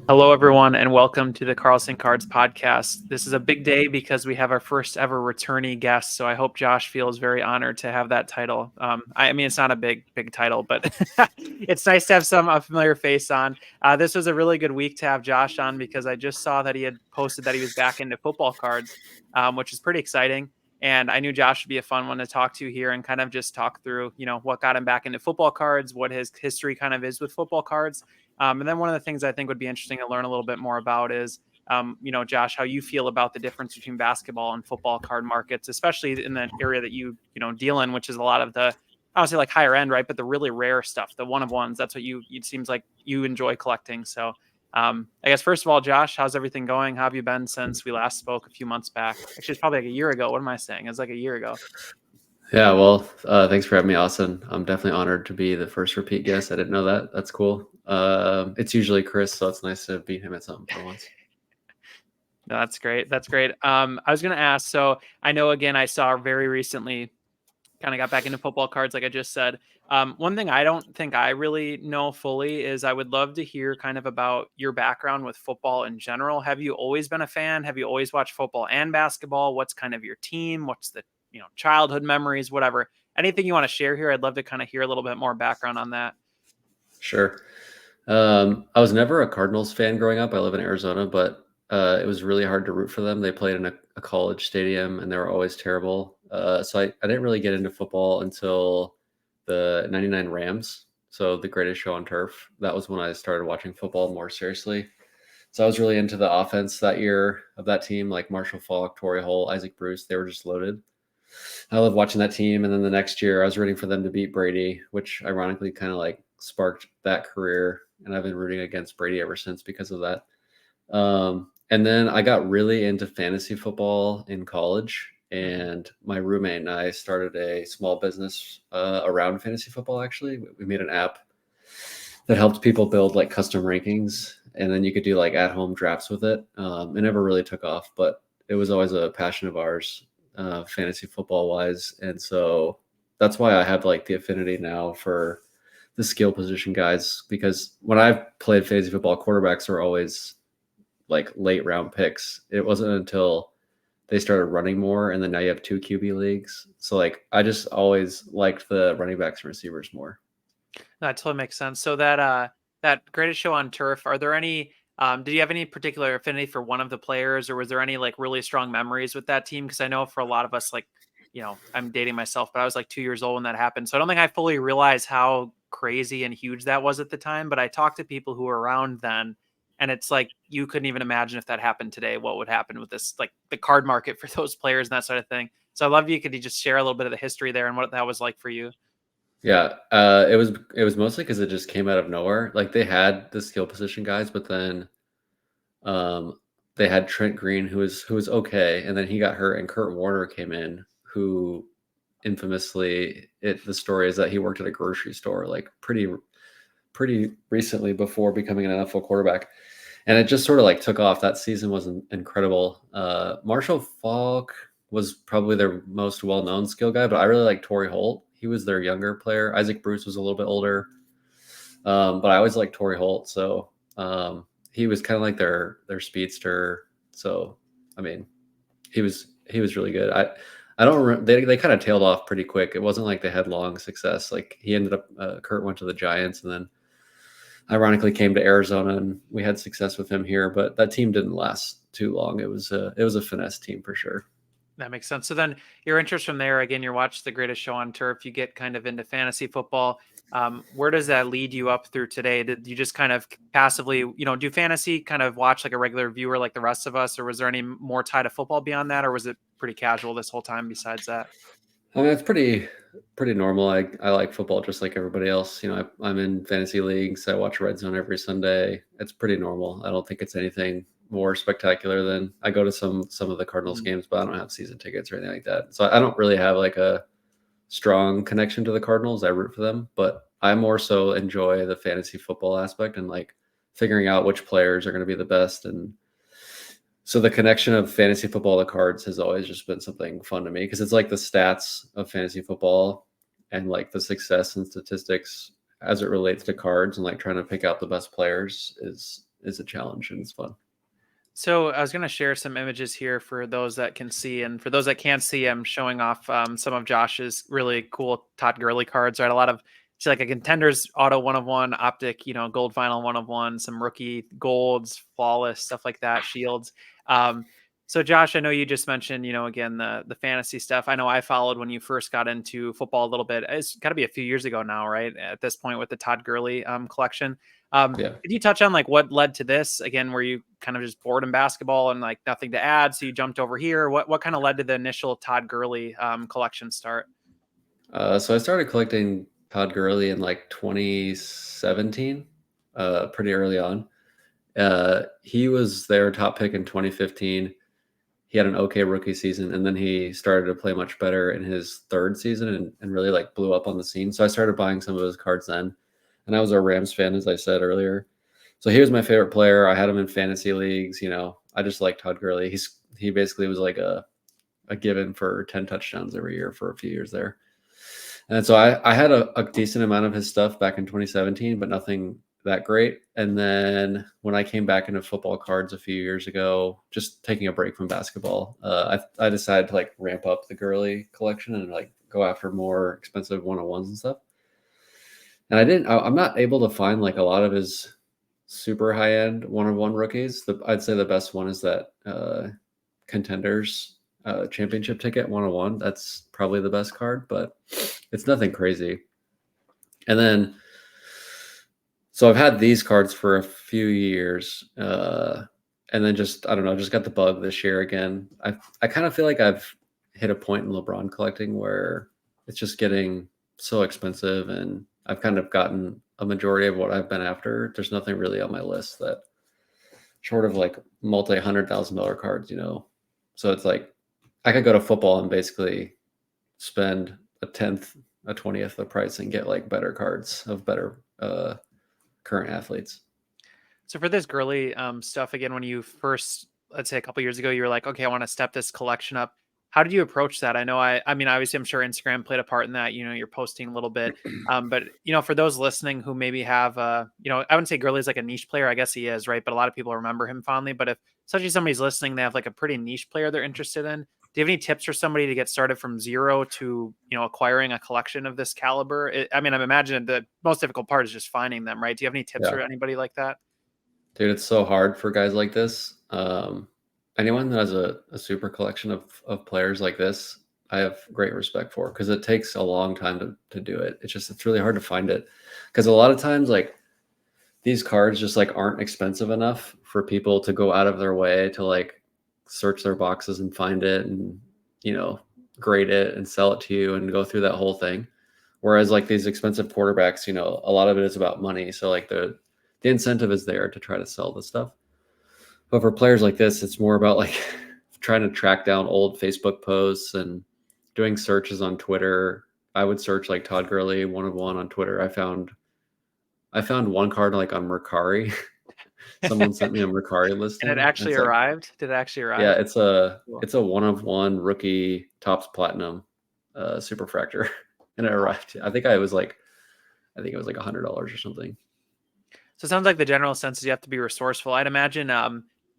Hello, everyone, and welcome to the Carlson Cards podcast. This is a big day because we have our first ever returnee guest. So I hope Josh feels very honored to have that title. I mean, it's not a big title, but it's nice to have a familiar face on. This was a really good week to have Josh on because I just saw that he had posted that he was back into football cards, which is pretty exciting. And I knew Josh would be a fun one to talk to here and kind of just talk through, what got him back into football cards, what his history kind of is with football cards. And then one of the things I think would be interesting to learn a little bit more about is, Josh, how you feel about the difference between basketball and football card markets, especially in the area that you deal in, which is a lot of the, I don't say like higher end, right? But the really rare stuff, the one of ones, that's what it seems like you enjoy collecting. So I guess, first of all, Josh, how's everything going? How have you been since we last spoke a few months back? Actually, it's probably like a year ago. What am I saying? It's like a year ago. Yeah, well, thanks for having me, Austin. I'm definitely honored to be the first repeat guest. I didn't know that. That's cool. It's usually Chris, so it's nice to beat him at something for once. No, that's great. That's great. I was going to ask, so I know, again, I saw very recently, kind of got back into football cards, like I just said. One thing I don't think I really know fully is I would love to hear kind of about your background with football in general. Have you always been a fan? Have you always watched football and basketball? What's kind of your team? What's the, childhood memories, whatever. Anything you want to share here? I'd love to kind of hear a little bit more background on that. Sure. I was never a Cardinals fan growing up. I live in Arizona, but it was really hard to root for them. They played in a college stadium, and they were always terrible. So I didn't really get into football until the 99 Rams, so the greatest show on turf. That was when I started watching football more seriously. So I was really into the offense that year of that team, like Marshall Faulk, Torrey Holt, Isaac Bruce. They were just loaded. I loved watching that team. And then the next year, I was rooting for them to beat Brady, which ironically kind of like sparked that career. And I've been rooting against Brady ever since because of that. And then I got really into fantasy football in college. And my roommate and I started a small business around fantasy football, actually. We made an app that helped people build like custom rankings. And then you could do like at home drafts with it. It never really took off, but it was always a passion of ours, fantasy football wise. And so that's why I have like the affinity now for the skill position guys, because when I've played fantasy football, quarterbacks are always like late round picks. It wasn't until they started running more, and then now you have 2 QB leagues. So like I just always liked the running backs and receivers more. That totally makes sense. So that greatest show on turf, are there any did you have any particular affinity for one of the players, or was there any like really strong memories with that team? Because I know for a lot of us, like, I'm dating myself, but I was like 2 years old when that happened. So I don't think I fully realized how crazy and huge that was at the time. But I talked to people who were around then, and it's like you couldn't even imagine if that happened today, what would happen with this, like the card market for those players and that sort of thing. So I love you. Could you just share a little bit of the history there and what that was like for you? Yeah, it was mostly because it just came out of nowhere. Like they had the skill position guys, but then um, they had Trent Green, who was okay, and then he got hurt, and Kurt Warner came in, who infamously, the story is that he worked at a grocery store like pretty recently before becoming an NFL quarterback, and it just sort of like took off. That season was incredible. Marshall Faulk was probably their most well-known skill guy, but I really like Torrey Holt. He was their younger player. Isaac Bruce was a little bit older, but I always liked Torrey Holt. So he was kind of like their speedster. So I mean, he was really good. I don't remember, they kind of tailed off pretty quick. It wasn't like they had long success. Like he ended up Kurt went to the Giants, and then ironically came to Arizona, and we had success with him here. But that team didn't last too long. It was a finesse team for sure. That makes sense. So then your interest from there, again, you're watching the greatest show on turf, you get kind of into fantasy football. Where does that lead you up through today? Did you just kind of passively, do fantasy, kind of watch like a regular viewer like the rest of us, or was there any more tie to football beyond that, or was it pretty casual this whole time besides that? I mean, it's pretty normal. I like football just like everybody else. I'm in fantasy leagues. I watch Red Zone every Sunday. It's pretty normal. I don't think it's anything more spectacular than I go to some of the Cardinals games, but I don't have season tickets or anything like that. So I don't really have like a strong connection to the Cardinals. I root for them, but I more so enjoy the fantasy football aspect and like figuring out which players are going to be the best and So the connection of fantasy football to cards has always just been something fun to me because it's like the stats of fantasy football and like the success and statistics as it relates to cards and like trying to pick out the best players is a challenge and it's fun. So I was going to share some images here for those that can see, and for those that can't see, I'm showing off some of Josh's really cool Todd Gurley cards. Right, a lot of see like a contenders auto 1 of 1, optic, gold final 1 of 1, some rookie golds, flawless stuff like that, shields. Um, so Josh, I know you just mentioned, again the fantasy stuff. I know I followed when you first got into football a little bit. It's got to be a few years ago now, right? At this point with the Todd Gurley collection. Yeah. Could you touch on like what led to this again? Were you kind of just bored in basketball and like nothing to add, so you jumped over here? What kind of led to the initial Todd Gurley collection start? So I started collecting Todd Gurley in like 2017, pretty early on. He was their top pick in 2015. He had an okay rookie season, and then he started to play much better in his third season and really like blew up on the scene. So I started buying some of his cards then. And I was a Rams fan, as I said earlier. So he was my favorite player. I had him in fantasy leagues. I just like Todd Gurley. He basically was like a given for 10 touchdowns every year for a few years there. And so I had a decent amount of his stuff back in 2017, but nothing that great. And then when I came back into football cards a few years ago, just taking a break from basketball, I decided to like ramp up the Gurley collection and like go after more expensive 1-on-1s and stuff. And I'm not able to find like a lot of his super high end 1-on-1 rookies. I'd say the best one is that Contenders championship ticket 1-on-1. That's probably the best card, but it's nothing crazy. And then, so I've had these cards for a few years, and then I don't know, just got the bug this year again. I kind of feel like I've hit a point in LeBron collecting where it's just getting so expensive, and I've kind of gotten a majority of what I've been after. There's nothing really on my list that, short of like multi-$100,000 cards, So it's like I could go to football and basically spend a tenth, a 20th the price and get like better cards of better current athletes. So for this Gurley stuff, again, when you first, let's say a couple years ago, you were like, okay, I want to step this collection up. How did you approach that? I mean, obviously, I'm sure Instagram played a part in that. You're posting a little bit, but for those listening who maybe have, I wouldn't say Gurley's like a niche player. I guess he is, right? But a lot of people remember him fondly. But if especially somebody's listening, they have like a pretty niche player they're interested in. Do you have any tips for somebody to get started from zero to acquiring a collection of this caliber? I mean, I'm imagining the most difficult part is just finding them, right? Do you have any tips Yeah. for anybody like that? Dude, it's so hard for guys like this. Anyone that has a super collection of players like this, I have great respect for because it takes a long time to do it. It's really hard to find it because a lot of times like these cards just like aren't expensive enough for people to go out of their way to like search their boxes and find it and grade it and sell it to you and go through that whole thing. Whereas like these expensive quarterbacks, a lot of it is about money. So like the incentive is there to try to sell the stuff. But for players like this, it's more about like trying to track down old Facebook posts and doing searches on Twitter. I would search like Todd Gurley 1-of-1 on Twitter. I found one card like on Mercari. Someone sent me a Mercari And it listing. And actually it's like, arrived? Did it actually yeah, arrive? it's a Cool. it's a 1-of-1 rookie Topps Platinum superfractor. And it arrived. I think it was like $100 or something. So it sounds like the general sense is you have to be resourceful. I'd imagine,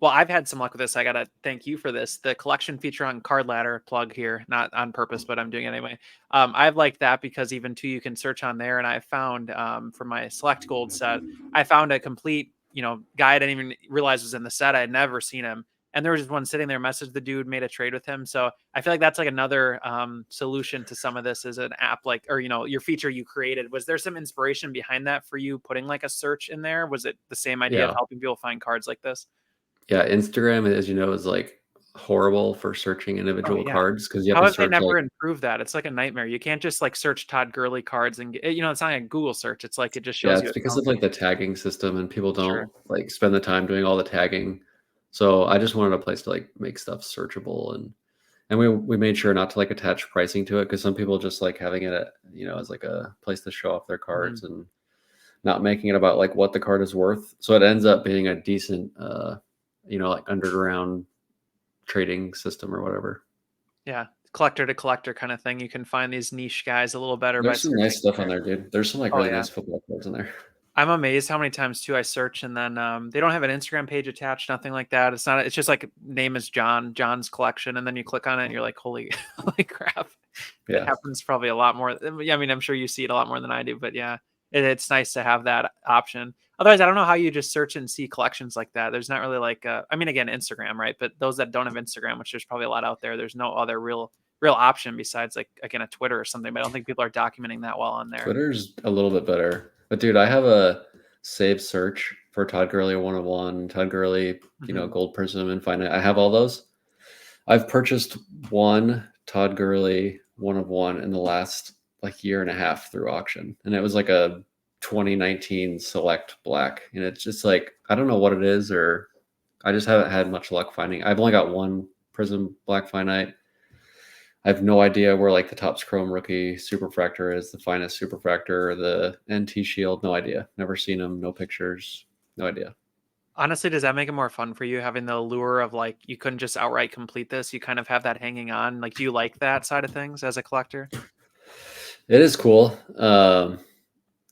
well, I've had some luck with this. I gotta thank you for this. The collection feature on Card Ladder, plug here, not on purpose, but I'm doing it anyway. I've liked that because even too, you can search on there, and I found for my select gold set, I found a complete, guy I didn't even realize was in the set. I had never seen him, and there was just one sitting there. Messaged the dude, made a trade with him. So I feel like that's like another solution to some of this is an app like, or your feature you created. Was there some inspiration behind that for you putting like a search in there? Was it the same idea of Yeah. helping people find cards like this? Yeah, Instagram, as you know, is like horrible for searching Oh individual yeah. cards because you have How to have they search like, never improved that? It's like a nightmare. You can't just like search Todd Gurley cards and get, it's not like a Google search. It's like it just yeah, shows you it's a because ton. of like the tagging system and people Sure. don't like spend the time doing all the tagging. So I just wanted a place to like make stuff searchable and we made sure not to like attach pricing to it because some people just like having it as like a place to show off their Mhm. cards and not making it about like what the card is worth. So it ends up being a decent like underground trading system or whatever. Yeah, collector to collector kind of thing. You can find these niche guys a little better by There's some searching nice stuff on there. there, dude. There's some like Oh really yeah. nice football cards in there. I'm amazed how many times too I search and then they don't have an Instagram page attached, nothing like that. It's not. It's just like name is John's collection, and then you click on it and you're like, holy, holy crap! It Yeah. happens probably a lot more. Yeah, I mean, I'm sure you see it a lot more than I do, but yeah, it's nice to have that option. Otherwise, I don't know how you just search and see collections like that. There's not really like, I mean, again, Instagram, right? But those that don't have Instagram, which there's probably a lot out there, there's no other real option besides like again a Twitter or something. But I don't think people are documenting that well on there. Twitter's a little bit better. But dude, I have a saved search for Todd Gurley 101, Todd Gurley, Hmm. Gold Prism, and Finite. I have all those. I've purchased one Todd Gurley 1 of 1 in the last like year and a half through auction. And it was like a 2019 select black. And it's just like, I don't know what it is, or I just haven't had much luck finding. I've only got one Prism Black Finite. I have no idea where like the Topps Chrome rookie superfractor is, the finest superfractor, the NT Shield. No idea. Never seen them. No pictures. No idea. Honestly, does that make it more fun for you having the allure of like you couldn't just outright complete this? You kind of have that hanging on. Like, do you like that side of things as a collector? It is cool.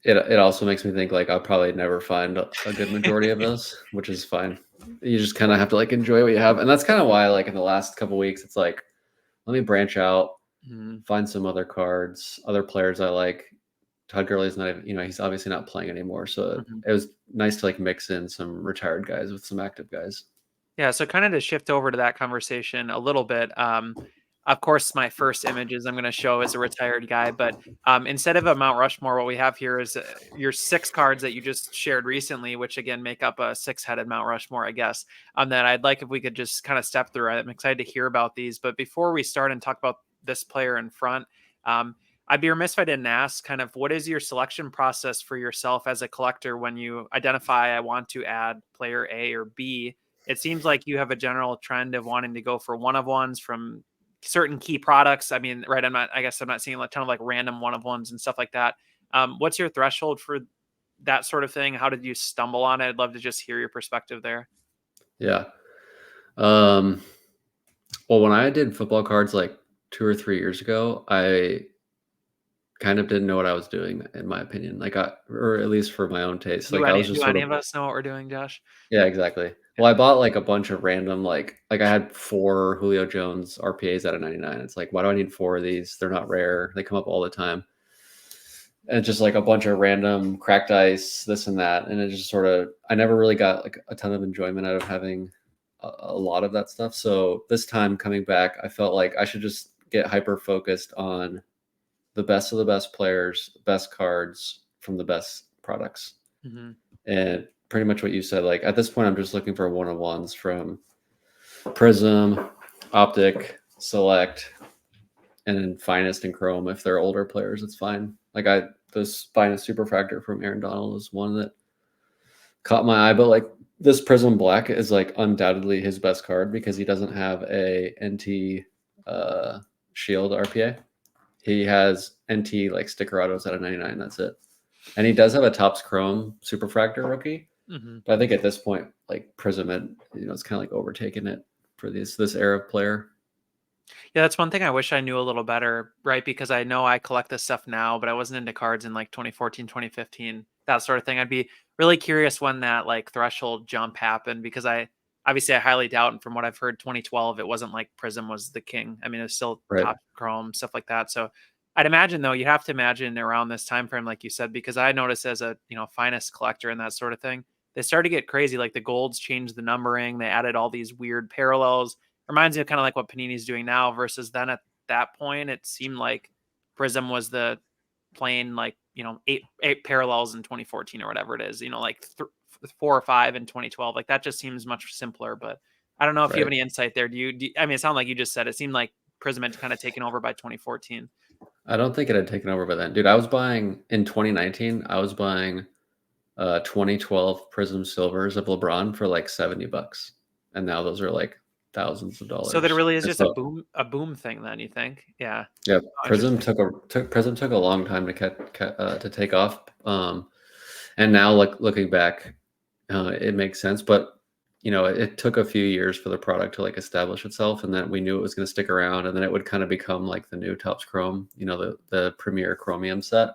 It also makes me think like I'll probably never find a good majority of those, which is fine. You just kind of have to like enjoy what you have, and that's kind of why like in the last couple weeks it's like let me branch out, Mhm. find some other cards, other players I like. Todd Gurley's not even, he's obviously not playing anymore, so Mhm. it was nice to like mix in some retired guys with some active guys. Yeah, so kind of to shift over to that conversation a little bit. Of course, my first images I'm going to show is a retired guy, but instead of a Mount Rushmore, what we have here is your 6 cards that you just shared recently, which again make up a 6-headed Mount Rushmore, I guess. That I'd like if we could just kind of step through. I'm excited to hear about these, but before we start and talk about this player in front, I'd be remiss if I didn't ask kind of what is your selection process for yourself as a collector when you identify I want to add player A or B. It seems like you have a general trend of wanting to go for one of ones from certain key products. I mean, right? I guess I'm not seeing a ton of like random one of ones and stuff like that. What's your threshold for that sort of thing? How did you stumble on it? I'd love to just hear your perspective there. Yeah. Um, well, when I did football cards like 2 or 3 years ago, I kind of didn't know what I was doing, in my opinion. Like, or at least for my own taste. Like, I was just Do sort any of, of us know what we're doing, Josh? yeah, exactly. Yeah. Well, I bought like a bunch of random, like I had 4 Julio Jones RPAs out of 99. It's like, why do I need 4 of these? They're not rare. They come up all the time. And just like a bunch of random cracked ice, this and that. And it just sort of, I never really got like a ton of enjoyment out of having a lot of that stuff. So this time coming back, I felt like I should just get hyper focused on the best of the best players, best cards from the best products. Hmm. And pretty much what you said, like at this point, I'm just looking for 1 of 1s from Prism, Optic, Select, and then Finest and Chrome. If they're older players, it's fine. Like this Finest Superfractor from Aaron Donald is one that caught my eye, but like this Prism Black is like undoubtedly his best card because he doesn't have a NT Shield RPA. He has NT like sticker autos out of 99. That's it. And he does have a Topps Chrome Superfractor rookie. Hmm. But I think at this point, like Prism, it's kind of like overtaken it for this era of player. Yeah, that's one thing I wish I knew a little better, right? Because I know I collect this stuff now, but I wasn't into cards in like 2014, 2015, that sort of thing. I'd be really curious when that like threshold jump happened because I highly doubt, and from what I've heard, 2012, it wasn't like Prism was the king. I mean, it's still Right. top Chrome, stuff like that. So I'd imagine though, you have to imagine around this time frame, like you said, because I noticed as a, finest collector and that sort of thing, they started to get crazy. Like the golds changed the numbering, they added all these weird parallels. Reminds me of kind of like what Panini's doing now versus then at that point, it seemed like Prism was the plain like, eight parallels in 2014 or whatever it is, like 4 or 5 in 2012. Like that just seems much simpler, but I don't know if you have Right. any insight there. I mean, it sounded like you just said it seemed like Prism had kind of taken over by 2014. I don't think it had taken over by then. Dude, I was buying in 2019, I was buying 2012 Prism Silvers of LeBron for like $70. And now those are like thousands of So that it dollars. really is And just a so boom thing then, you think? Yeah. yeah, Oh, Prism interesting. took a long time to take off. And now like looking back, it makes sense. But it took a few years for the product to like establish itself, and then we knew it was going to stick around, and then it would kind of become like the new Topps Chrome, the premier chromium set.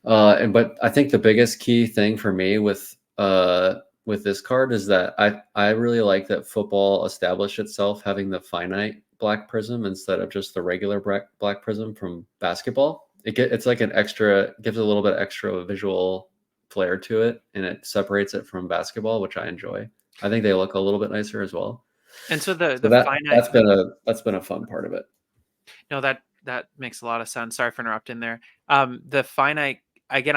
But I think the biggest key thing for me with this card is that I really like that football established itself having the finite black prism instead of just the regular black prism from basketball. It's like gives a little bit extra visual flair to it, and it separates it from basketball, which I enjoy. I think they look a little bit nicer as well. And so So the finite, that's been a fun part of it. no, that makes a lot of sense. Sorry for interrupting there. The finite, again,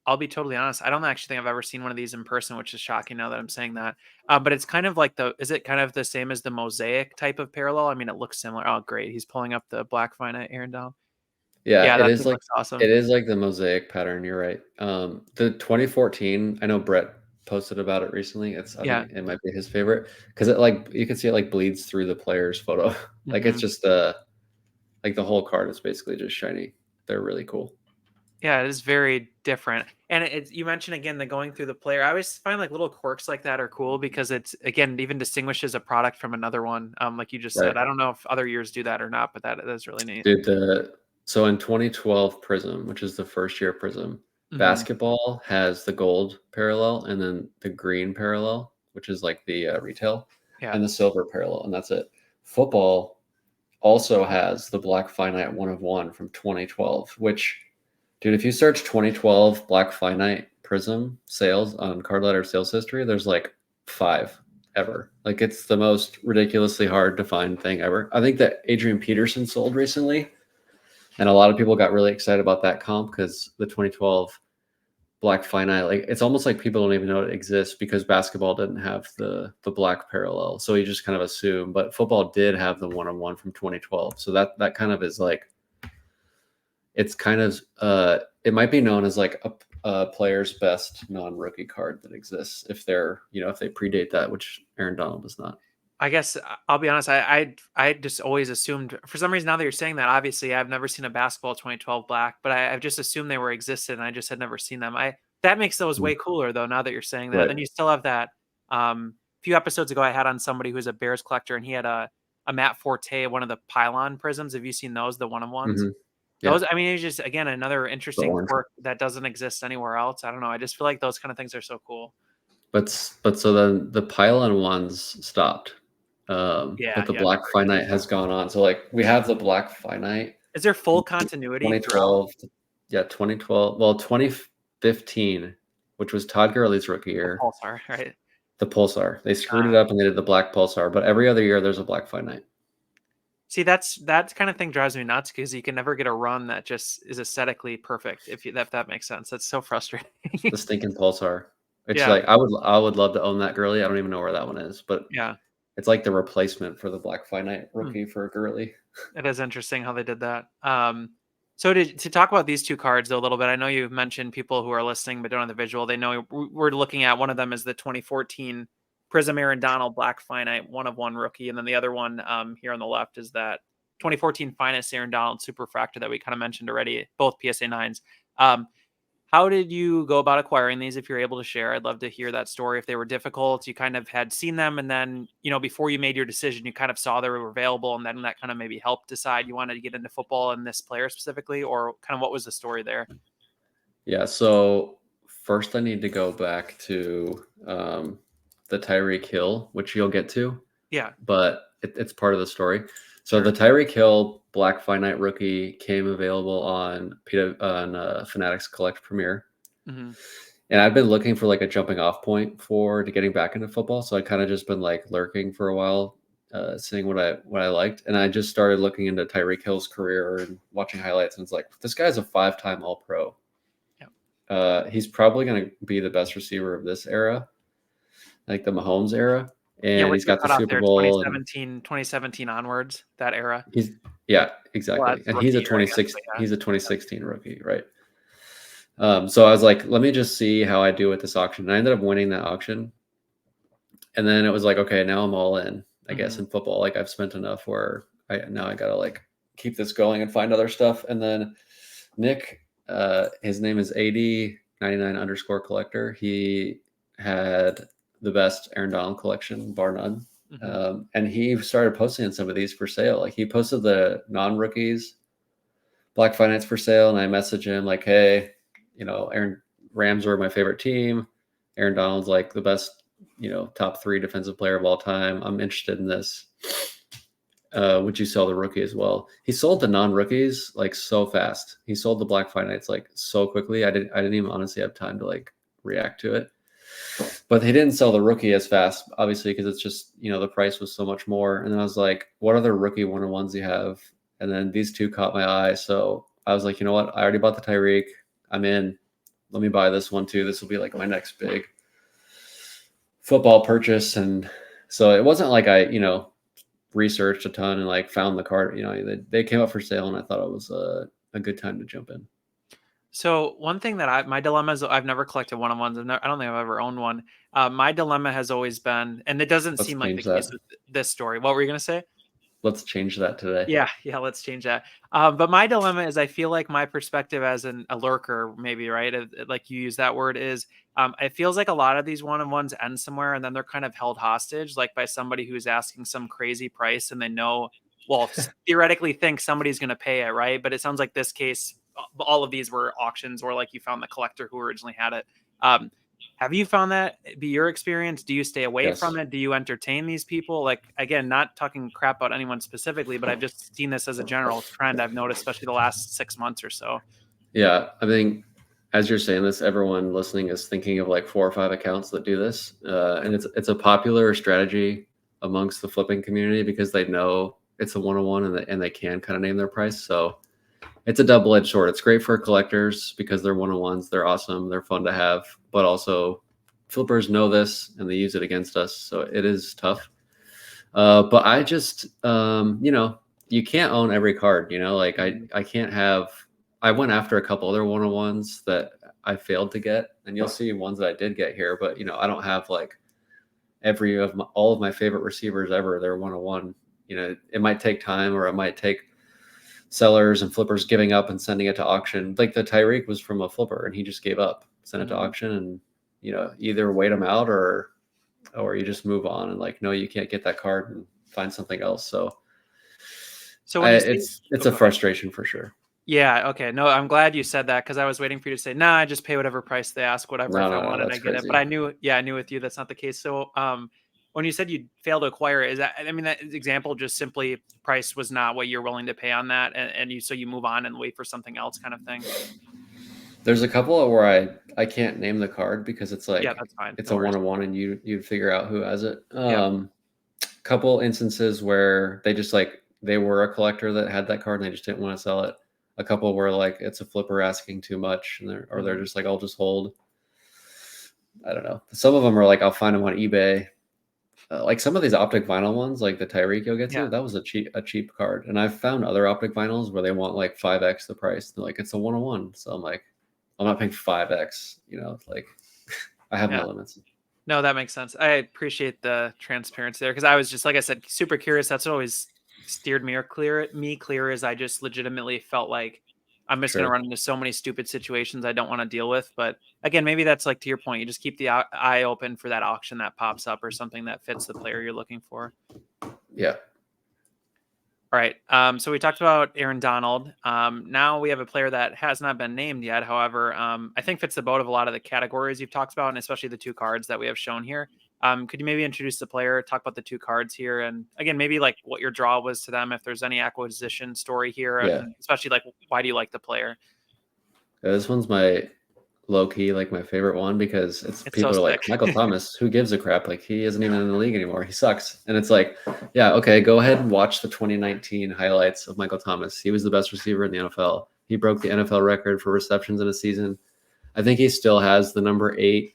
I'll be totally honest. I don't actually think I've ever seen one of these in person, which is shocking now that I'm saying that. But it's kind of like is it kind of the same as the mosaic type of parallel? I mean, it looks similar. Oh, great. He's pulling up the black finite Aaron Donald. Yeah, Yeah, that thing looks awesome. it is like the mosaic pattern. You're right. The 2014, I know Brett posted about it recently. I Yeah. think it might be his favorite because you can see it like bleeds through the player's photo. Like it's Mhm. just like the whole card is basically just shiny. They're really cool. Yeah, it is very different. And you mentioned again the going through the player. I always find like little quirks like that are cool because it's again it even distinguishes a product from another one. Like you just said. Right. I don't know if other years do that or not, but that is really neat. Dude, so in 2012 Prism, which is the first year Prism, Hmm. basketball has the gold parallel and then the green parallel, which is like the retail, Yeah. and the silver parallel, and that's it. Football also has the Black Finite 1 of 1 from 2012, which, dude, if you search 2012 Black Finite Prism sales on Card Ladder sales history, there's like 5 ever. Like it's the most ridiculously hard to find thing ever. I think that Adrian Peterson sold recently, and a lot of people got really excited about that comp because the 2012 Black Finite, like it's almost like people don't even know it exists because basketball didn't have the black parallel. So you just kind of assume, but football did have the 1 of 1 from 2012. So that kind of is like it's kind of it might be known as like a player's best non-rookie card that exists if if they predate that, which Aaron Donald does not. I guess I'll be honest. I just always assumed for some reason now that you're saying that. Obviously, I've never seen a basketball 2012 black, but I've just assumed they were existed, and I just had never seen them. I That makes those way cooler though. Now that you're saying that, Right. then you still have that. Few episodes ago, I had on somebody who's a Bears collector, and he had a Matt Forte, one of the pylon prisms. Have you seen those? The one of ones. Hmm. Yeah. Those. I mean, it's just again another The interesting orange. quirk that doesn't exist anywhere else. I don't know. I just feel like those kind of things are so cool. But so then the pylon ones stopped. But Yeah, the yeah, black never again. finite has gone on. So like we have the black finite Is there full from continuity throughout? 2012. Yeah, 2012. Well, 2015, which was Todd Gurley's rookie The year. pulsar, right? The pulsar. They screwed Uh, it up and they did the black pulsar. But every other year there's a black finite. See, that kind of thing drives me nuts because you can never get a run that just is aesthetically perfect. If that makes sense, that's so frustrating. The stinking pulsar. It's Yeah, like I would love to own that Gurley. I don't even know where that one is, but yeah. it's like the replacement for the black finite Hmm. rookie for Gurley. It is interesting how they did that. So to talk about these two cards though, a little bit, I know you mentioned people who are listening but don't have the visual. They know we're looking at one of them is the 2014 Prism Aaron Donald Black Finite 1 of 1 rookie, and then the other one here on the left is that 2014 Finest Aaron Donald Superfractor that we kind of mentioned already, both PSA 9s. Um, How did you go about acquiring these? If you're able to share, I'd love to hear that story. If they were difficult, you kind of had seen them, and then before you made your decision, you kind of saw they were available, and then that kind of maybe helped decide you wanted to get into football and this player specifically, or kind of what was the story there? Yeah, so first I need to go back to the Tyreek Hill, which you'll get to, Yeah, but it's part of the story. So sure. the Tyreek Hill Black Finite rookie came available on Fanatics Collect Premier, Hmm. and I've been looking for like a jumping off point to getting back into football. So I kind of just been like lurking for a while, seeing what I liked, and I just started looking into Tyreek Hill's career and watching highlights, and it's like this guy's a 5-time All Pro. Yeah, He's probably going to be the best receiver of this era, like the Mahomes era. yeah. And What's he's your got the cutoff Super there? Bowl, and 2017 onwards, that era. he's yeah, Well, exactly. that's And he's rookie a year, I guess. 26 But yeah, he's a 2016 rookie, right? So I was like, let me just see how I do with this auction. And I ended up winning that auction, and then it was like, okay, now I'm all in. I guess hmm in football, like I've spent enough where I gotta like keep this going and find other stuff. And then Nick, his name is AD99 underscore collector. He had the best Aaron Donald collection, bar none. Mm-hmm. And he started posting some of these for sale. Like he posted the non-rookies Black Finance for sale, and I messaged him like, "Hey, Aaron Rams were my favorite team. Aaron Donald's like the best, top 3 defensive player of all time. I'm interested in this. Would you sell the rookie as well?" He sold the non-rookies like so fast. He sold the Black Finance like so quickly. I didn't even honestly have time to like react to it. But he didn't sell the rookie as fast, obviously, because it's just, the price was so much more. And then I was like, what other rookie one-on-ones do you have? And then these two caught my eye. So I was like, you know what? I already bought the Tyreek. I'm in. Let me buy this one too. This will be like my next big football purchase. And so it wasn't like I, researched a ton and like found the card. They came up for sale, and I thought it was a good time to jump in. So one thing that my dilemma is I've never collected one-on-ones. I don't think I've ever owned one. My dilemma has always been, and it doesn't Let's seem like the change that. case with this story. What were you going to say? Let's change that today. Yeah, let's change that. But my dilemma is I feel like my perspective as a lurker, maybe, right? Like you use that word is, it feels like a lot of these one-on-ones end somewhere and then they're kind of held hostage, like by somebody who's asking some crazy price and they know, well, theoretically think somebody's going to pay it, right? But it sounds like this case, all of these were auctions or like you found the collector who originally had it. Um, have you found that be your experience? Do you stay away Yes. from it? Do you entertain these people? Like, again, not talking crap about anyone specifically, but I've just seen this as a general trend I've noticed, especially the last 6 months or so. Yeah, I think as you're saying this, everyone listening is thinking of like 4 or 5 accounts that do this, and it's a popular strategy amongst the flipping community because they know it's a one-on-one and they can kind of name their price. So it's a double-edged sword. It's great for collectors because they're one-on-ones. They're awesome. They're fun to have, but also flippers know this and they use it against us. So it is tough. But I just, you can't own every card. Like I can't have. I went after a couple other one-on-ones that I failed to get, and you'll see ones that I did get here. But I don't have like all of my favorite receivers ever. They're one-on-one. It might take time, or it might take sellers and flippers giving up and sending it to auction. Like the Tyreek was from a flipper, and he just gave up, sent it to auction, and either wait them out or you just move on and like, no, you can't get that card and find something else. So When you say, it's a frustration for sure. yeah, okay, no, I'm glad you said that because I was waiting for you to say, nah, I just pay whatever price they ask, whatever. If I want it, I That's get it. crazy. But I knew with you that's not the case. So, when you said you failed to acquire it, is that, I mean, that example just simply price was not what you're willing to pay on that, and you move on and wait for something else, kind of thing. There's a couple where I can't name the card because it's Yeah, like that's fine. it's No a worries. one-on-one and you figure out who has it. Yeah. Couple instances where they just like they were a collector that had that card and they just didn't want to sell it. A couple where like it's a flipper asking too much and they're just like, I'll just hold. I don't know. Some of them are like I'll find them on eBay. Like some of these optic vinyl ones, like the Tyreek you'll get to, that was a cheap card. And I've found other optic vinyls where they want like 5x the price. They're like, it's a one-on-one. So I'm like, I'm not paying 5x, like I have my Yeah. limits. No, that makes sense. I appreciate the transparency there because I was just, like I said, super curious. That's what always steered me clear is I just legitimately felt like I'm just going to Sure. run into so many stupid situations I don't want to deal with. But again, maybe that's like to your point. You just keep the eye open for that auction that pops up or something that fits the player you're looking for. Yeah. All right. So we talked about Aaron Donald. Now we have a player that has not been named yet. However, I think fits the boat of a lot of the categories you've talked about, and especially the 2 cards that we have shown here. Could you maybe introduce the player, talk about the 2 cards here, and again, maybe like what your draw was to them, if there's any acquisition story here, Yeah. and especially like why do you like the player? This one's my low key, like my favorite one because it's It's so people are sick. like, Michael Thomas, who gives a crap? Like he isn't even in the league anymore. He sucks. And it's like, yeah, okay, go ahead and watch the 2019 highlights of Michael Thomas. He was the best receiver in the NFL. He broke the NFL record for receptions in a season. I think he still has the number 8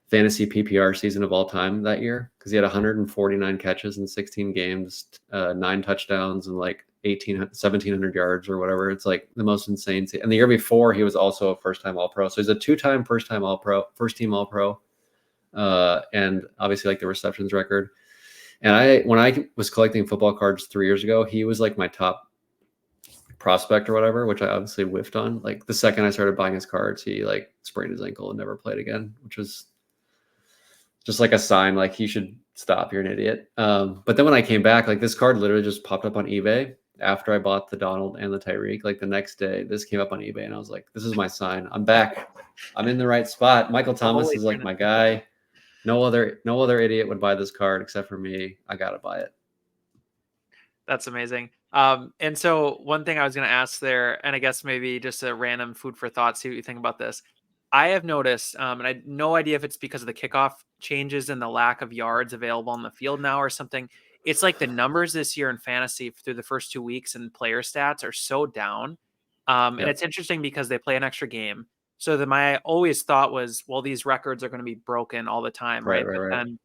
fantasy PPR season of all time that year because he had 149 catches in 16 games, 9 touchdowns, and like 1,700 yards or whatever. It's like the most insane. And the year before, he was also a first-time All-Pro. So he's a 2-time first-time All-Pro, first-team All-Pro, and obviously like the receptions record. And when I was collecting football cards 3 years ago, he was like my top prospect or whatever, which I obviously whiffed on. Like the second I started buying his cards, he like sprained his ankle and never played again, which was just like a sign, like you should stop. You're an idiot. But then when I came back, like this card literally just popped up on eBay after I bought the Donald and the Tyreek. Like the next day, this came up on eBay, and I was like, "This is my sign. I'm back. I'm in the right spot." Michael The Thomas Holy is like my Trinity. guy. No other idiot would buy this card except for me. I gotta buy it. That's amazing. And so one thing I was going to ask there, and I guess maybe just a random food for thought, see what you think about this. I have noticed, and I had no idea if it's because of the kickoff changes and the lack of yards available on the field now or something. It's like the numbers this year in fantasy through the first 2 weeks and player stats are so down. And Yep. it's interesting because they play an extra game. So my always thought was, well, these records are going to be broken all the time, Right. right? Right. But Right. then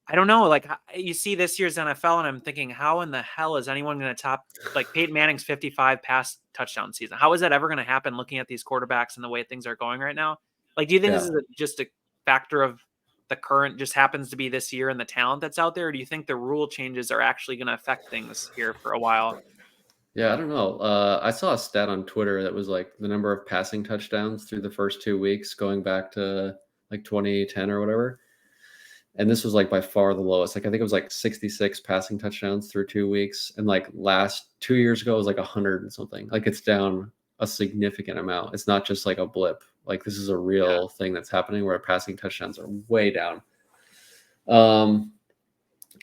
I don't know. Like you see this year's NFL, and I'm thinking, how in the hell is anyone going to top like Peyton Manning's 55 pass touchdown season? How is that ever going to happen? Looking at these quarterbacks and the way things are going right now, like, do you think this Yeah. is just a factor of the current just happens to be this year and the talent that's out there? Or do you think the rule changes are actually going to affect things here for a while? Yeah, I don't know. I saw a stat on Twitter that was like the number of passing touchdowns through the first 2 weeks, going back to like 2010 or whatever. And this was like by far the lowest. Like I think it was like 66 passing touchdowns through 2 weeks, and like last 2 years ago it was like 100 and something. Like it's down a significant amount. It's not just like a blip. Like this is a Yeah, real thing that's happening where passing touchdowns are way down. Um,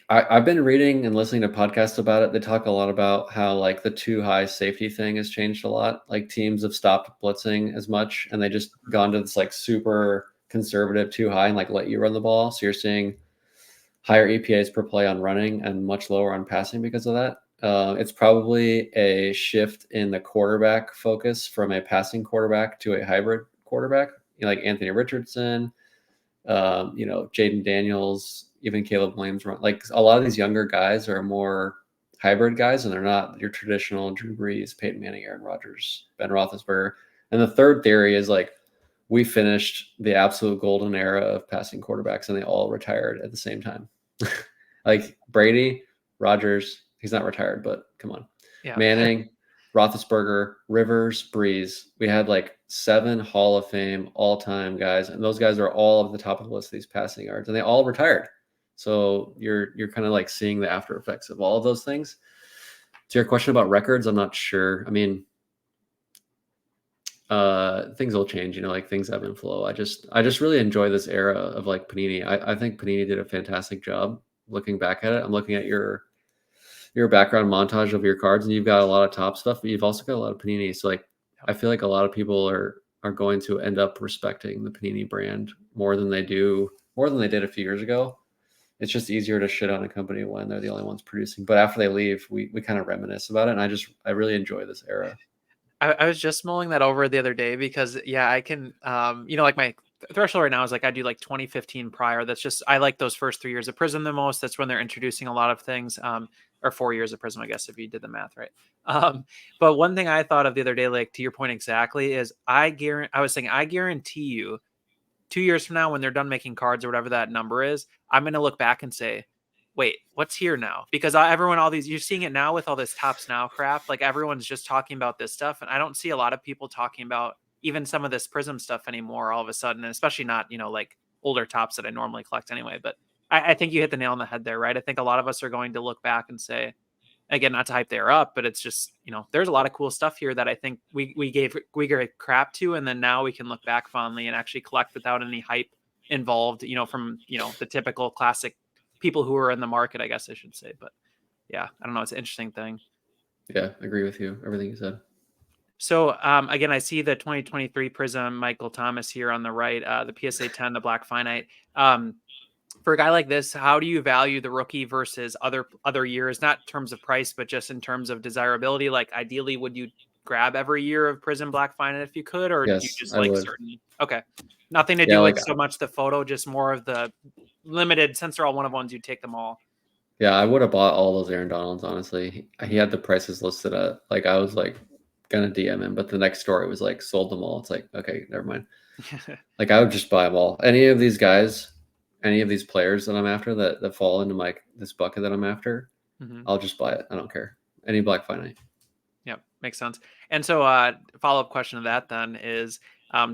I've been reading and listening to podcasts about it. They talk a lot about how like the too high safety thing has changed a lot. Like teams have stopped blitzing as much and they just gone to this like super conservative too high and like let you run the ball. So you're seeing higher EPAs per play on running and much lower on passing because of that. It's probably a shift in the quarterback focus from a passing quarterback to a hybrid quarterback, like Anthony Richardson, Jaden Daniels, even Caleb Williams. Like a lot of these younger guys are more hybrid guys, and they're not your traditional Drew Brees, Peyton Manning, Aaron Rodgers, Ben Roethlisberger. And the third theory is like we finished the absolute golden era of passing quarterbacks, and they all retired at the same time. Like Brady, Rodgers, he's not retired, but come on, yeah. Manning, Roethlisberger, Rivers, Breeze. We had like 7 Hall of Fame all-time guys, and those guys are all at the top of the list of these passing yards, and they all retired. So you're kind of like seeing the after effects of all of those things. To your question about records, I'm not sure. I mean, things will change, like things ebb and flow. I just really enjoy this era of like Panini. I think Panini did a fantastic job looking back at it. I'm looking at your background montage of your cards, and you've got a lot of top stuff, but you've also got a lot of Panini. So like I feel like a lot of people are going to end up respecting the Panini brand more than they did a few years ago. It's just easier to shit on a company when they're the only ones producing. But after they leave, we kind of reminisce about it. And I really enjoy this era. I was just mulling that over the other day because yeah, I can like my threshold right now is like I do like 2015 prior. That's just I like those first 3 years of Prism the most. That's when they're introducing a lot of things. Or 4 years of Prism, I guess, if you did the math right. But one thing I thought of the other day, like to your point exactly, is I was saying I guarantee you 2 years from now, when they're done making cards or whatever that number is, I'm going to look back and say, wait, what's here now? Because everyone, all these, you're seeing it now with all this Tops Now crap. Like everyone's just talking about this stuff. And I don't see a lot of people talking about even some of this Prism stuff anymore all of a sudden, and especially not, like older tops that I normally collect anyway. But I think you hit the nail on the head there, right? I think a lot of us are going to look back and say, again, not to hype there up, but it's just, there's a lot of cool stuff here that I think we gave crap to, and then now we can look back fondly and actually collect without any hype involved, from the typical classic people who are in the market, I guess I should say. But yeah, I don't know, it's an interesting thing. Yeah, I agree with you. Everything you said. So again, I see the 2023 Prism Michael Thomas here on the right, the PSA 10, the Black Finite. For a guy like this, how do you value the rookie versus other years? Not in terms of price, but just in terms of desirability. Like, ideally, would you grab every year of Prism Black Finite if you could, or do you Yes, just I like would. certain? Okay, nothing to Yeah, do like with so much the photo, just more of the limited. Since they're all one of ones, you take them all. yeah, I would have bought all those Aaron Donalds, honestly. He had the prices listed at like I was like gonna DM him, but the next story was like sold them all. It's like, okay, never mind. Like I would just buy them all. Any of these guys, any of these players that I'm after that fall into my this bucket that I'm after, hmm I'll just buy it. I don't care. Any Black Finite. Yep, makes sense. And so, follow up question to that then is,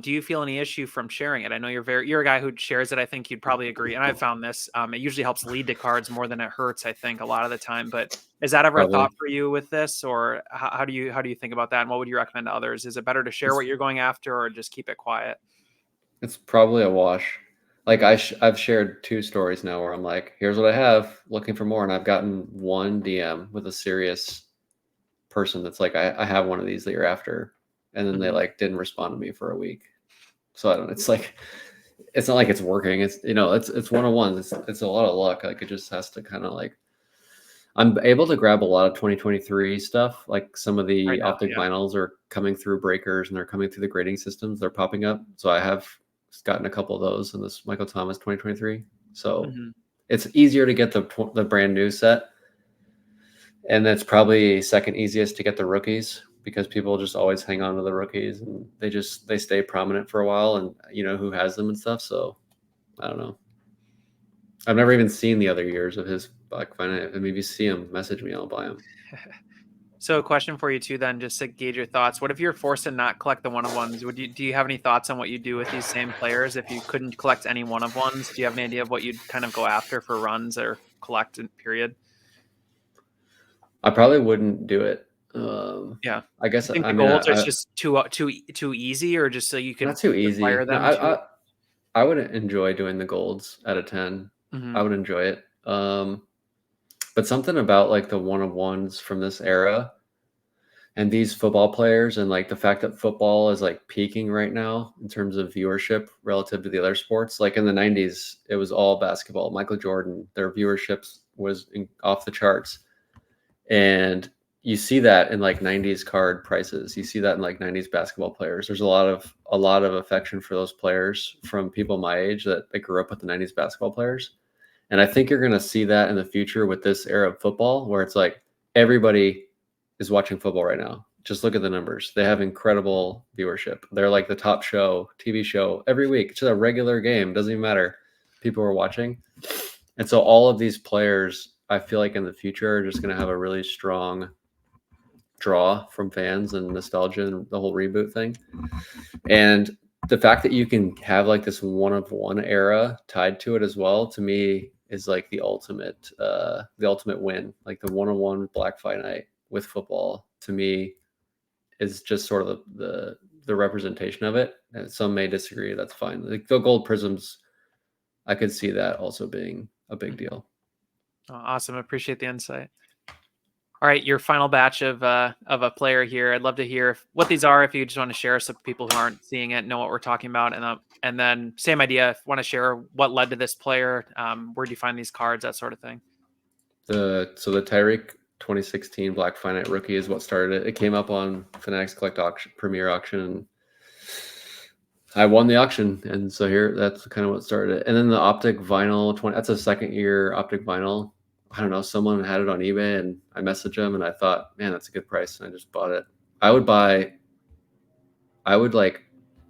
Do you feel any issue from sharing it? I know you're a guy who shares it. I think you'd probably agree. And I've found this. It usually helps lead to cards more than it hurts, I think, a lot of the time. But is that ever a Probably. thought for you with this, or how do you think about that? And what would you recommend to others? Is it better to share It's what you're going after, or just keep it quiet? it's probably a wash. Like I've shared 2 stories now where I'm like, "Here's what I have, looking for more," and I've gotten 1 DM with a serious person that's like, I have one of these that you're after, and then they Mhm. like didn't respond to me for a week. So I don't. It's like it's not like it's working. It's one on one. It's a lot of luck. Like it just has to kind of like I'm able to grab a lot of 2023 stuff. Like some of Right the now, optic yeah. vinyls are coming through breakers and they're coming through the grading systems. They're popping up. So I have gotten a couple of those in this Michael Thomas 2023. So Mhm. it's easier to get the brand new set, and that's probably second easiest to get the rookies because people just always hang on to the rookies and they stay prominent for a while, and you know who has them and stuff. So I don't know. I've never even seen the other years of his Black Finite. And maybe see him, message me, I'll buy him. So a question for you too then, just to gauge your thoughts. What if you're forced to not collect the one of ones? Do you have any thoughts on what you do with these same players if you couldn't collect any one of ones? Do you have any idea of what you'd kind of go after for runs or collect in period? I probably wouldn't do it. Yeah. I guess You think I the mean golds are I just too easy, or just so you could not too acquire easy. No, them too? I would enjoy doing the golds out of 10. I Mhm. would enjoy it. But something about like the one of ones from this era and these football players and like the fact that football is like peaking right now in terms of viewership relative to the other sports. Like in the 90s, it was all basketball. Michael Jordan, their viewerships was off the charts. And you see that in like 90s card prices. You see that in like 90s basketball players. There's a lot of affection for those players from people my age that grew up with the 90s basketball players. And I think you're going to see that in the future with this era of football, where it's like everybody is watching football right now. Just look at the numbers. They have incredible viewership. They're like the top show, TV show every week. It's just a regular game. Doesn't even matter. People are watching. And so all of these players, I feel like in the future, are just going to have a really strong draw from fans and nostalgia and the whole reboot thing. And the fact that you can have like this one of one era tied to it as well, to me is like the ultimate win. Like the one on one Black Finite with football to me is just sort of the representation of it. And some may disagree, that's fine. Like the gold prisms, I could see that also being a big Mhm. deal. Oh, awesome. Appreciate the insight. All right, your final batch of a player here. I'd love to hear what these are. If you just want to share, so people who aren't seeing it know what we're talking about, and then same idea. If you want to share what led to this player, where do you find these cards, that sort of thing. The Tyreek 2016 Black Finite rookie is what started it. It came up on Fanatics Collect auction, Premier auction, and I won the auction, and so here that's kind of what started it. And then the optic vinyl 20. That's a second year optic vinyl. I don't know. Someone had it on eBay, and I messaged them, and I thought, man, that's a good price, and I just bought it. I would buy. I would like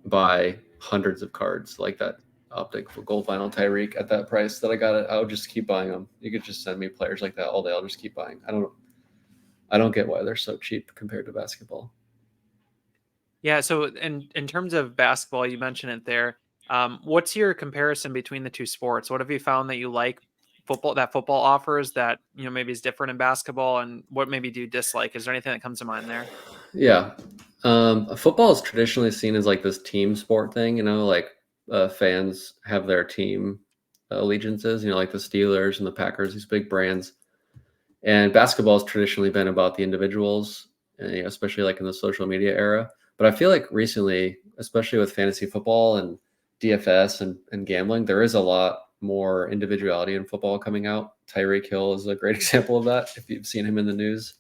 buy hundreds of cards like that optic gold vinyl Tyreek at that price that I got it. I would just keep buying them. You could just send me players like that all day. I'll just keep buying. I don't get why they're so cheap compared to basketball. Yeah. So in terms of basketball, you mentioned it there. What's your comparison between the two sports? What have you found that you like football offers that maybe is different in basketball, and what maybe do you dislike? Is there anything that comes to mind there? Yeah. Football is traditionally seen as like this team sport thing, like fans have their team allegiances, like the Steelers and the Packers, these big brands. And basketball has traditionally been about the individuals, especially like in the social media era. But I feel like recently, especially with fantasy football and DFS and gambling, there is a lot more individuality in football coming out. Tyreek Hill is a great example of that, if you've seen him in the news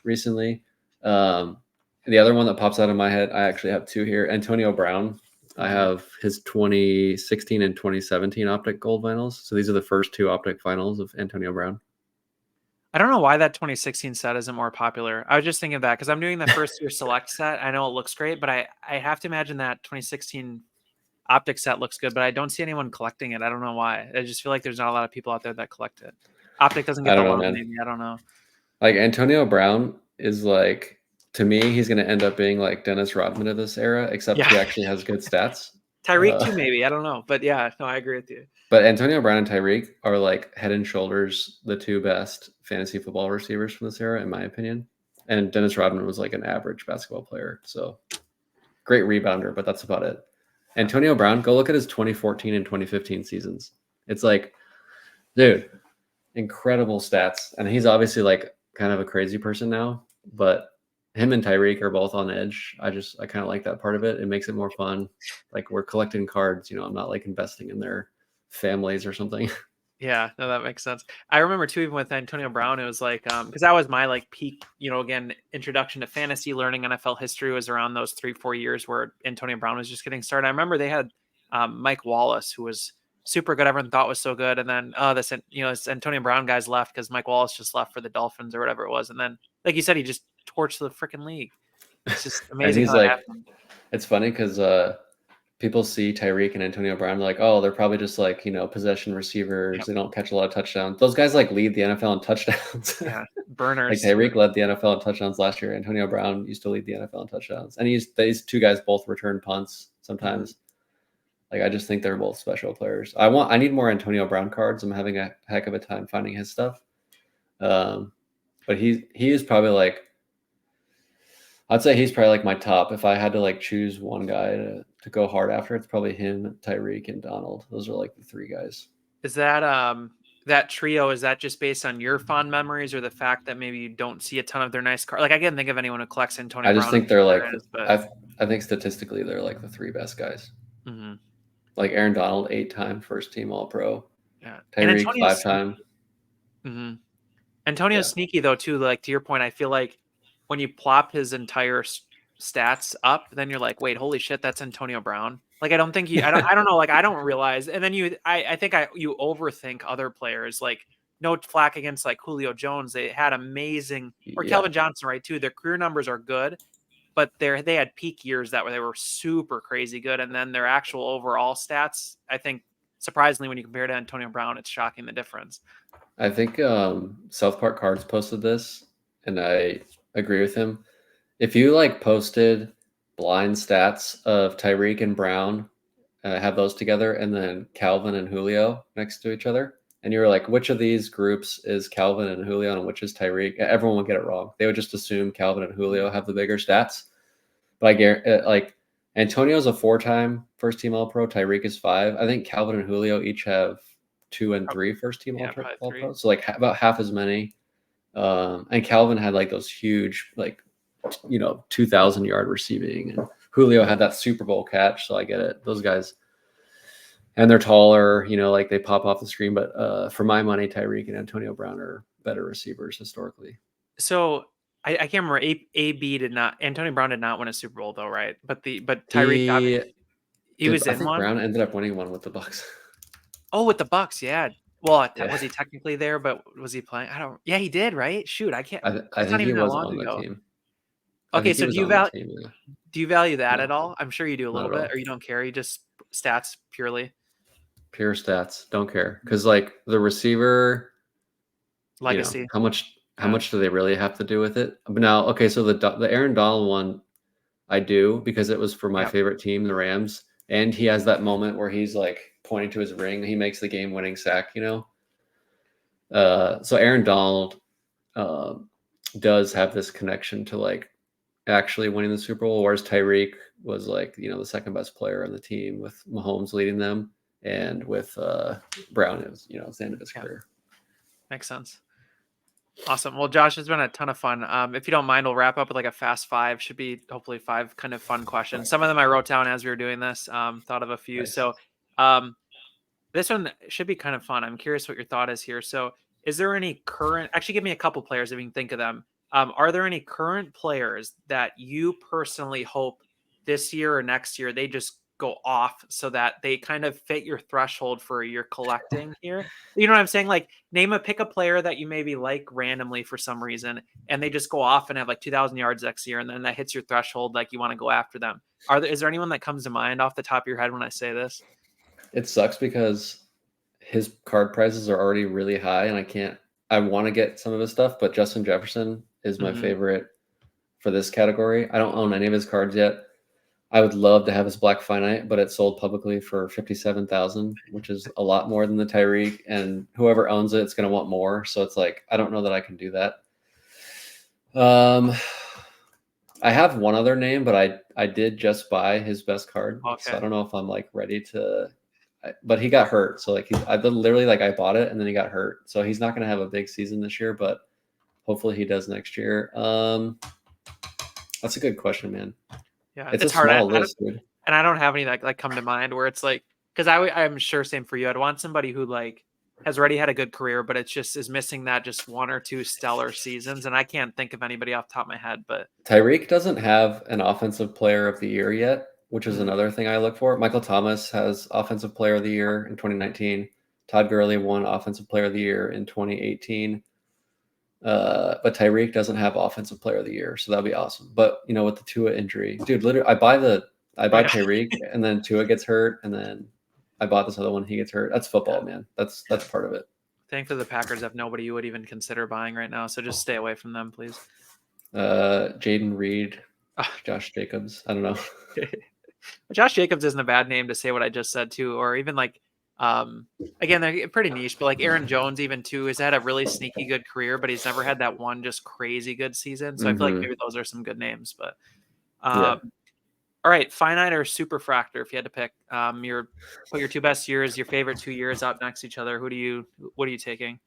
recently. Um, the other one that pops out of my head, I actually have 2 here. Antonio Brown. I Mhm. have his 2016 and 2017 optic gold vinyls. So these are the first 2 optic vinyls of Antonio Brown. I don't know why that 2016 set isn't more popular. I was just thinking of that because I'm doing the first year select set. I know it looks great, but I have to imagine that 2016 optic set looks good, but I don't see anyone collecting it. I don't know why. I just feel like there's not a lot of people out there that collect it. Optic doesn't I get the don't know, love, man. maybe. I don't know. Like Antonio Brown is like to me, he's going to end up being like Dennis Rodman of this era, except Yeah. he actually has good stats. Tyreek too, maybe. I don't know. But yeah, no, I agree with you. But Antonio Brown and Tyreek are like head and shoulders the two best fantasy football receivers from this era, in my opinion. And Dennis Rodman was like an average basketball player. So great rebounder, but that's about it. Antonio Brown, go look at his 2014 and 2015 seasons. It's like, dude, incredible stats. And he's obviously like kind of a crazy person now, but him and Tyreek are both on edge. I kind of like that part of it. It makes it more fun. Like we're collecting cards, I'm not like investing in their families or something. Yeah, no, that makes sense. I remember too, even with Antonio Brown, it was like, because that was my like peak, again, introduction to fantasy, learning NFL history was around those 3-4 years where Antonio Brown was just getting started. I remember they had Mike Wallace, who was super good. Everyone thought was so good, and then this Antonio Brown guys left because Mike Wallace just left for the Dolphins or whatever it was, and then like you said, he just torched the freaking league. It's just And amazing he's how that like, happened. it's funny because people see Tyreek and Antonio Brown, they're like, oh, they're probably just like, possession receivers. Yep. They don't catch a lot of touchdowns. Those guys like lead the NFL in touchdowns. Yeah, Like burners. Tyreek led the NFL in touchdowns last year. Antonio Brown used to lead the NFL in touchdowns. And these two guys both return punts sometimes. Mhm. Like I just think they're both special players. I need more Antonio Brown cards. I'm having a heck of a time finding his stuff. But he is probably like, I'd say he's probably like my top. If I had to like choose one guy to go hard after, it's probably him, Tyreek, and Donald. Those are like the three guys. Is that trio, is that just based on your fond memories or the fact that maybe you don't see a ton of their nice cards? Like I can't think of anyone who collects Antonio I just Brown, I'm think they're sure like there is, but I think statistically they're like the three best guys. mhm, Like Aaron Donald, 8-time first team All Pro. yeah. And Tyreek, Antonio's 5-time. mhm. Antonio's Yeah, sneaky though too. Like to your point, I feel like when you plop his entire stats up, then you're like, wait, holy shit, that's Antonio Brown. Like I don't think I don't know. Like I don't realize. And then I think you overthink other players. Like no flack against like Julio Jones. They had amazing, or yeah. Kelvin Johnson, right? Too. Their career numbers are good, but they had peak years that were they were super crazy good, and then their actual overall stats, I think, surprisingly, when you compare to Antonio Brown, it's shocking the difference. I think South Park Cards posted this, and I agree with him. If you like posted blind stats of Tyreek and Brown, have those together, and then Calvin and Julio next to each other, and you were like, which of these groups is Calvin and Julio, and which is Tyreek? Everyone would get it wrong. They would just assume Calvin and Julio have the bigger stats. But I guarantee, like Antonio's a 4-time first team All Pro. Tyreek is 5. I think Calvin and Julio each have 2 and 3 first team Yeah, probably All three. Pro. So like about half as many. And Calvin had like those huge, like 2,000-yard receiving, and Julio had that Super Bowl catch. So I get it. Those guys, and they're taller. Like they pop off the screen. But for my money, Tyreek and Antonio Brown are better receivers historically. So I can't remember. AB did not. Antonio Brown did not win a Super Bowl though, right? But Tyreek, He he was I in think one. Brown ended up winning one with the Bucks. Oh, with the Bucks, yeah. Well, Yeah. was he technically there? But was he playing? I don't. Yeah, he did, right? Shoot, I can't. I It's not think he even that was long on the ago. team. I Okay, think he so was on the team. Yeah. do you value that at No, all? I'm sure you do a not little at bit, all. or you don't care. You just stats purely Pure stats. Don't care. Because like the receiver, legacy. how Yeah, much do they really have to do with it? But now, okay, so the Aaron Donald one, I do because it was for my yeah, favorite team, the Rams, and he has that moment where he's like pointing to his ring. He makes the game-winning sack. So Aaron Donald uh, does have this connection to like actually winning the Super Bowl, whereas Tyreek was like the second best player on the team with Mahomes leading them, and with Brown, it was it's the end of his yeah. career. Makes sense. Awesome. Well, Josh, it's been a ton of fun. If you don't mind, we'll wrap up with like a fast five. Should be hopefully five kind of fun questions. Some of them I wrote down as we were doing this. Thought of a few. Nice. So, this one should be kind of fun. I'm curious what your thought is here. So, is there any current? Actually, give me a couple players if you can think of them. Are there any current players that you personally hope this year or next year they just go off so that they kind of fit your threshold for your collecting here? You know what I'm saying? Like, pick a player that you maybe like randomly for some reason, and they just go off and have like 2,000 yards next year, and then that hits your threshold. Like, you want to go after them. Is there anyone that comes to mind off the top of your head when I say this? It sucks because his card prices are already really high, and I want to get some of his stuff, but Justin Jefferson is my Hmm. favorite for this category. I don't own any of his cards yet. I would love to have his Black Finite, but it sold publicly for 57,000, which is a lot more than the Tyreek. And whoever owns it, it's going to want more. So it's like I don't know that I can do that. I have one other name, but I did just buy his best card, so I Okay. don't know if I'm like ready to. But he got hurt, so like I literally like I bought it and then he got hurt, so he's not going to have a big season this year, but hopefully he does next year. That's a good question, man. Yeah, It's a it's hard. small list, dude. And I don't have any that like come to mind where it's like, because I'm sure same for you. I'd want somebody who like has already had a good career, but it's just is missing that just one or two stellar seasons. And I can't think of anybody off the top of my head, but Tyreek doesn't have an offensive player of the year yet, which is mm, another thing I look for. Michael Thomas has offensive player of the year in 2019. Todd Gurley won offensive player of the year in 2018. But Tyreek doesn't have offensive player of the year, so that'd be awesome. But with the Tua injury, dude, literally, I oh buy yeah, Tyreek, and then Tua gets hurt, and then I bought this other one. He gets hurt. That's football, yeah. man. That's part of it. Thankfully, the Packers have nobody you would even consider buying right now, so just stay away from them, please. Jaden Reed, Josh Jacobs. I don't know. Josh Jacobs isn't a bad name to say what I just said too, or even like, again, they're pretty niche, but like Aaron Jones even too has had a really sneaky good career, but he's never had that one just crazy good season. So I feel like Hmm. maybe those are some good names. But Yeah, all right, finite or superfractor, if you had to pick, put your two best years, your favorite 2 years up next to each other. What are you taking?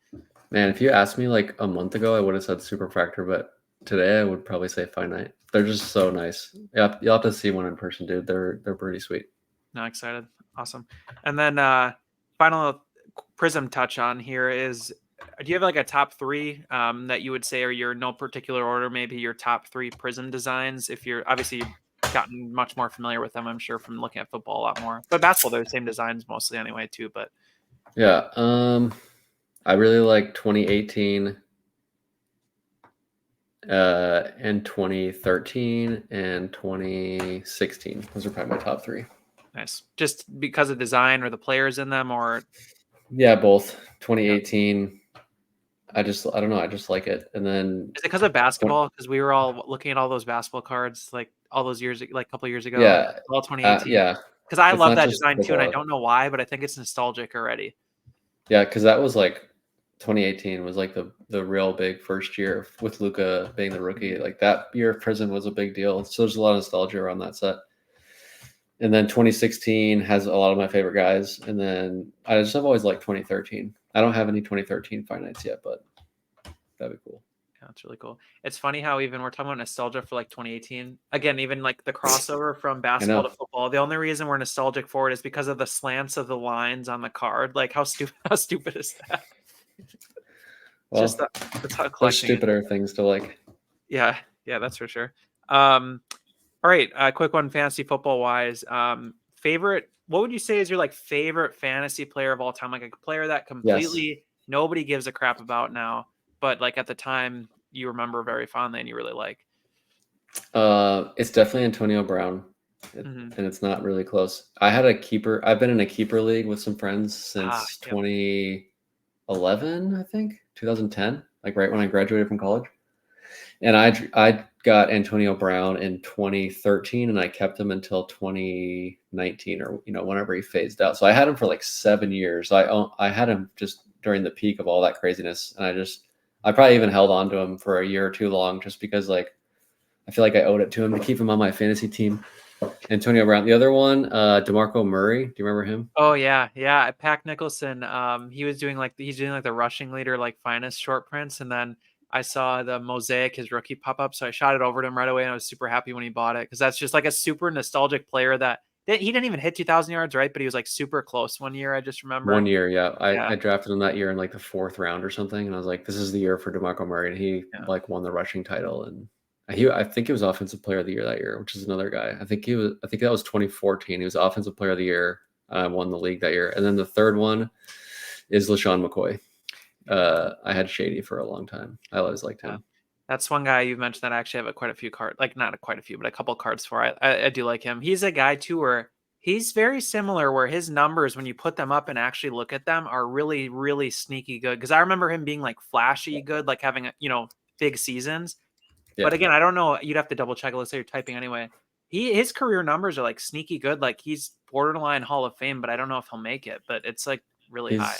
man. If you asked me like a month ago, I would have said super factor, but today I would probably say finite. They're just so nice. Yeah, you'll have to see one in person, dude. They're pretty sweet. No, excited, awesome. And then final prism touch on here is, do you have like a top three that you would say are your no particular order, maybe your top three prism designs? If you're obviously you've gotten much more familiar with them, I'm sure from looking at football a lot more. But basketball, they're the same designs mostly anyway too. But Yeah. I really like 2018 and 2013 and 2016. Those are probably my top three. nice, just because of design or the players in them, or Yeah, both. yeah. 2018. I don't know. I just like it. And then Is it because of basketball? Because we were all looking at all those basketball cards like all those years, like a couple years ago, yeah, all 2018. yeah. Because I It's love not that just design too, and I football. don't know why, but I think it's nostalgic already. Yeah, because that was like 2018 was like the real big first year with Luca being the rookie. Like that year of prison was a big deal. So there's a lot of nostalgia around that set. And then 2016 has a lot of my favorite guys. And then I just have always liked 2013. I don't have any 2013 finites yet, but that'd be cool. Yeah, that's really cool. It's funny how even we're talking about nostalgia for like 2018. Again, even like the crossover from I basketball to know. football. The only reason we're nostalgic for it is because of the slants of the lines on the card. Like how stupid how stupid is that? It's just Well, that's how there's collecting is. stupider things to like. Yeah, yeah, that's for sure. Um, all right, quick one, fantasy football wise. Favorite? What would you say is your like favorite fantasy player of all time? Like a player that Yes. completely nobody gives a crap about now, but like at the time you remember very fondly and you really like. It's definitely Antonio Brown. Hmm. And it's not really close. I had a keeper. I've been in a keeper league with some friends Ah, since yep. 2011, I think, 2010, like right when I graduated from college. And I got Antonio Brown in 2013, and I kept him until 2019, or whenever he phased out. So I had him for like 7 years. I had him just during the peak of all that craziness, and I probably even held on to him for a year or two long, just because like I feel like I owed it to him to keep him on my fantasy team. Antonio Brown. The other one, DeMarco Murray. Do you remember him? Oh yeah, yeah. Pack Nicholson. He's doing like the rushing leader, like finest short prints, and then I saw the mosaic his rookie pop up, so I shot it over to him right away, and I was super happy when he bought it because that's just like a super nostalgic player that he didn't even hit 2,000 yards, right? But he was like super close one year. I just remember. 1 year, yeah. Yeah, I drafted him that year in like the fourth round or something, and I was like, this is the year for DeMarco Murray, and he yeah. like won the rushing title, and I think he was offensive player of the year that year, which is another guy. I think that was 2014. He was offensive player of the year. Won the league that year, and then the third one is LaShawn McCoy. I had Shady for a long time. I always liked Yeah. him. That's one guy you've mentioned that I actually have quite a few cards, like not quite a few, but a couple cards for. I do like him. He's a guy too where he's very similar, where his numbers, when you put them up and actually look at them, are really, really sneaky good. Because I remember him being like flashy good, like having big seasons. But Yeah. again, I don't know. You'd have to double check it. Let's say you're typing anyway. His career numbers are like sneaky good. Like he's borderline Hall of Fame, but I don't know if he'll make it. But it's like really high.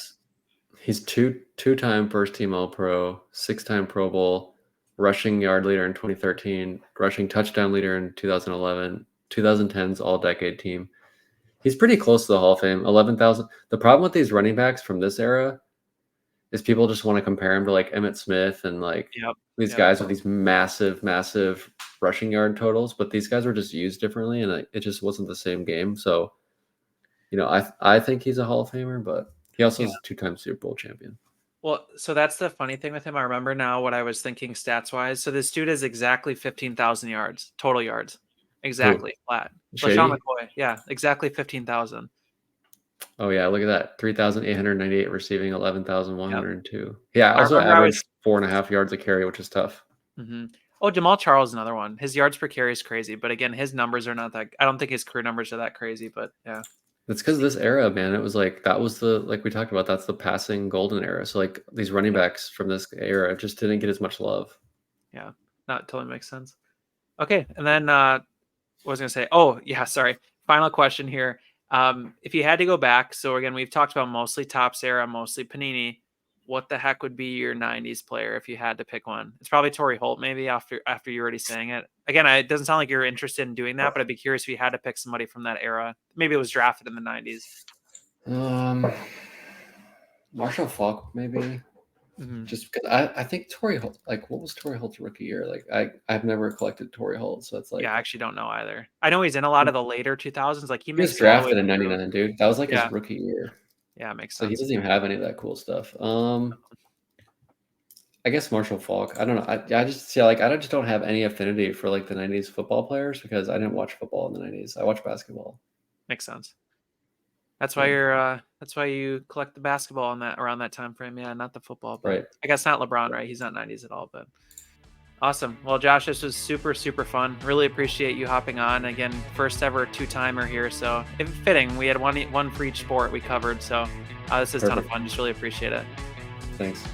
He's two-time first team All Pro, 6-time Pro Bowl, rushing yard leader in 2013, rushing touchdown leader in 2011, 2010's All Decade Team. He's pretty close to the Hall of Fame. 11,000. The problem with these running backs from this era is people just want to compare him to like Emmitt Smith and like Yep. these guys with these massive, massive rushing yard totals, but these guys were just used differently, and it just wasn't the same game. So, I think he's a Hall of Famer, but he also is a 2-time Super Bowl champion. Well, so that's the funny thing with him. I remember now what I was thinking stats wise. So this dude is exactly 15,000 yards, total yards. Exactly flat. LaShawn Shady? McCoy. Yeah, exactly 15,000. Oh yeah, look at that. 3,898 receiving, 11,102. Yep. Yeah, I also remember averaged 4.5 yards a carry, which is tough. Oh, Jamal Charles is another one. His yards per carry is crazy, but again, his numbers are not that. I don't think his career numbers are that crazy, but yeah. That's because this era, man, it was like that was the like we talked about. That's the passing golden era. So like these running backs from this era just didn't get as much love. Yeah, that totally makes sense. Okay, and then what was I gonna say? Oh yeah, sorry. Final question here. If you had to go back, so again, we've talked about mostly Topps era, mostly Panini. What the heck would be your '90s player if you had to pick one? It's probably Torrey Holt, maybe after you're already saying it. Again, it doesn't sound like you're interested in doing that, but I'd be curious if you had to pick somebody from that era. Maybe it was drafted in the '90s. Marshall Faulk, maybe. Just because I think Torrey Holt, like what was Torrey Holt's rookie year? Like I've never collected Torrey Holt, so it's like Yeah, I actually don't know either. I know he's in a lot of the later 2000s. Like he he was makes it all the way drafted in through. '99, dude. That was like his rookie year. Yeah, makes So he sense. doesn't even have any of that cool stuff. I guess Marshall Faulk. I don't know. I just see like I just don't have any affinity for like the '90s football players because I didn't watch football in the '90s. I watched basketball. Makes sense. That's why you collect the basketball on that around that time frame. Yeah, not the football, but Right. I guess not LeBron, right? He's not 90s at all, but awesome. Well, Josh, this was super, super fun. Really appreciate you hopping on. Again, first ever two-timer here. So if fitting, we had one for each sport we covered. So this is a ton of fun. Just really appreciate it. Thanks.